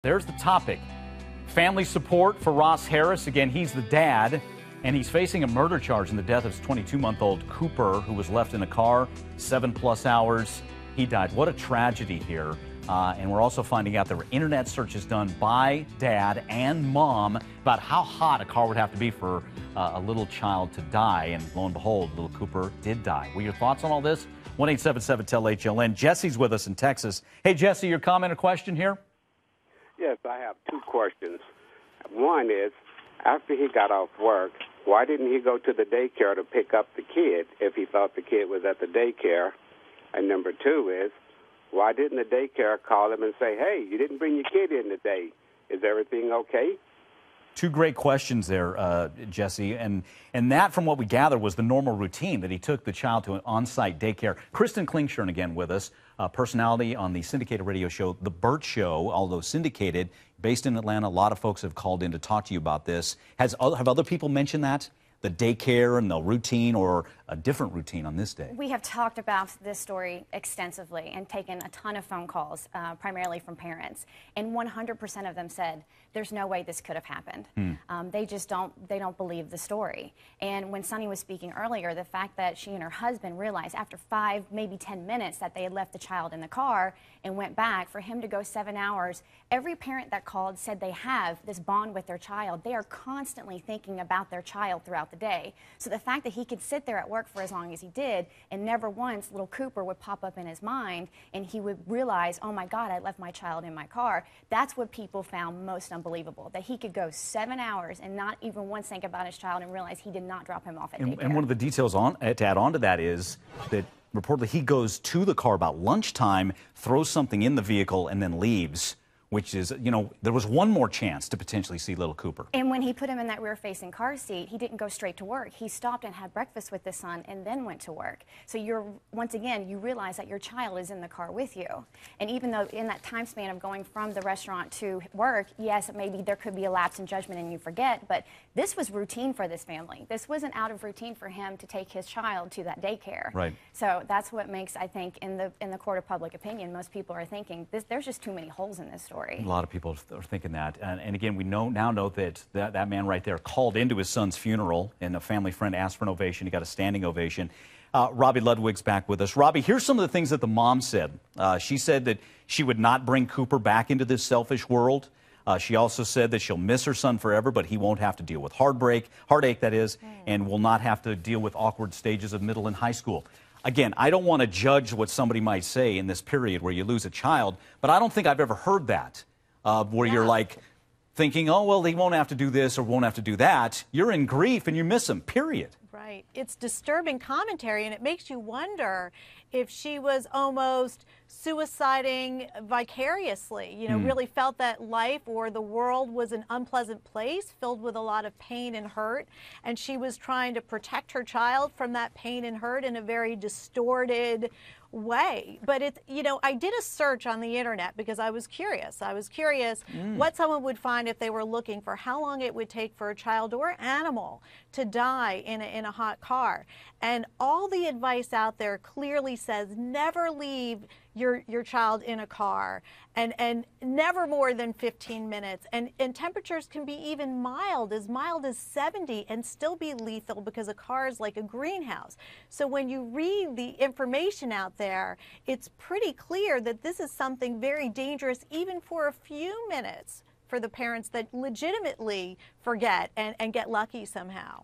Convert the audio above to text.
There's the topic. Family support for Ross Harris. Again, he's the dad, and he's facing a murder charge in the death of his 22-month-old Cooper, who was left in a car 7+ hours. He died. What a tragedy here. And we're also finding out there were internet searches done by dad and mom about how hot a car would have to be for a little child to die. And lo and behold, little Cooper did die. What are your thoughts on all this? 1-877-TEL-HLN. Jesse's with us in Texas. Hey, Jesse, your comment or question here? Yes, I have two questions. One is, after he got off work, why didn't he go to the daycare to pick up the kid if he thought the kid was at the daycare? And number two is, why didn't the daycare call him and say, hey, you didn't bring your kid in today. Is everything okay? Two great questions there, Jesse. And that, from what we gather, was the normal routine, that he took the child to an on-site daycare. Kristen Klingshirn again with us, personality on the syndicated radio show The Burt Show, although syndicated, based in Atlanta. A lot of folks have called in to talk to you about this. Have other people mentioned that? The daycare and the routine, or a different routine on this day? We have talked about this story extensively and taken a ton of phone calls, primarily from parents, and 100% of them said there's no way this could have happened. They just don't believe the story. And when Sunny was speaking earlier, the fact that she and her husband realized after 5, maybe 10 minutes that they had left the child in the car and went back, for him to go 7 hours, every parent that called said they have this bond with their child. They are constantly thinking about their child throughout the day. So the fact that he could sit there at work for as long as he did, and never once little Cooper would pop up in his mind, and he would realize, oh my God, I left my child in my car. That's what people found most unbelievable, that he could go 7 hours and not even once think about his child and realize he did not drop him off at daycare. And one of the details to add on to that is that reportedly he goes to the car about lunchtime, throws something in the vehicle, and then leaves, which is, you know, there was one more chance to potentially see little Cooper. And when he put him in that rear-facing car seat, he didn't go straight to work. He stopped and had breakfast with his son and then went to work. So once again, you realize that your child is in the car with you. And even though in that time span of going from the restaurant to work, yes, maybe there could be a lapse in judgment and you forget, but this was routine for this family. This wasn't out of routine for him to take his child to that daycare. Right. So that's what makes, I think, in the court of public opinion, most people are thinking, there's just too many holes in this story. A lot of people are thinking that. And again, we now know that man right there called into his son's funeral, and a family friend asked for an ovation. He got a standing ovation. Robbie Ludwig's back with us. Robbie, here's some of the things that the mom said. She said that she would not bring Cooper back into this selfish world. She also said that she'll miss her son forever, but he won't have to deal with heartache, that is, and will not have to deal with awkward stages of middle and high school. Again, I don't want to judge what somebody might say in this period where you lose a child, but I don't think I've ever heard that. Where you're like thinking, oh, well, they won't have to do this or won't have to do that. You're in grief and you miss them, period. Right. It's disturbing commentary, and it makes you wonder if she was almost suiciding vicariously, you know, really felt that life or the world was an unpleasant place filled with a lot of pain and hurt, and she was trying to protect her child from that pain and hurt in a very distorted way. But it's, you know, I did a search on the internet because I was curious. What someone would find if they were looking for how long it would take for a child or animal to die in a hot car. And all the advice out there clearly says never leave your child in a car, and never more than 15 minutes. And temperatures can be even mild as 70, and still be lethal because a car is like a greenhouse. So when you read the information out there, it's pretty clear that this is something very dangerous, even for a few minutes, for the parents that legitimately forget and get lucky somehow.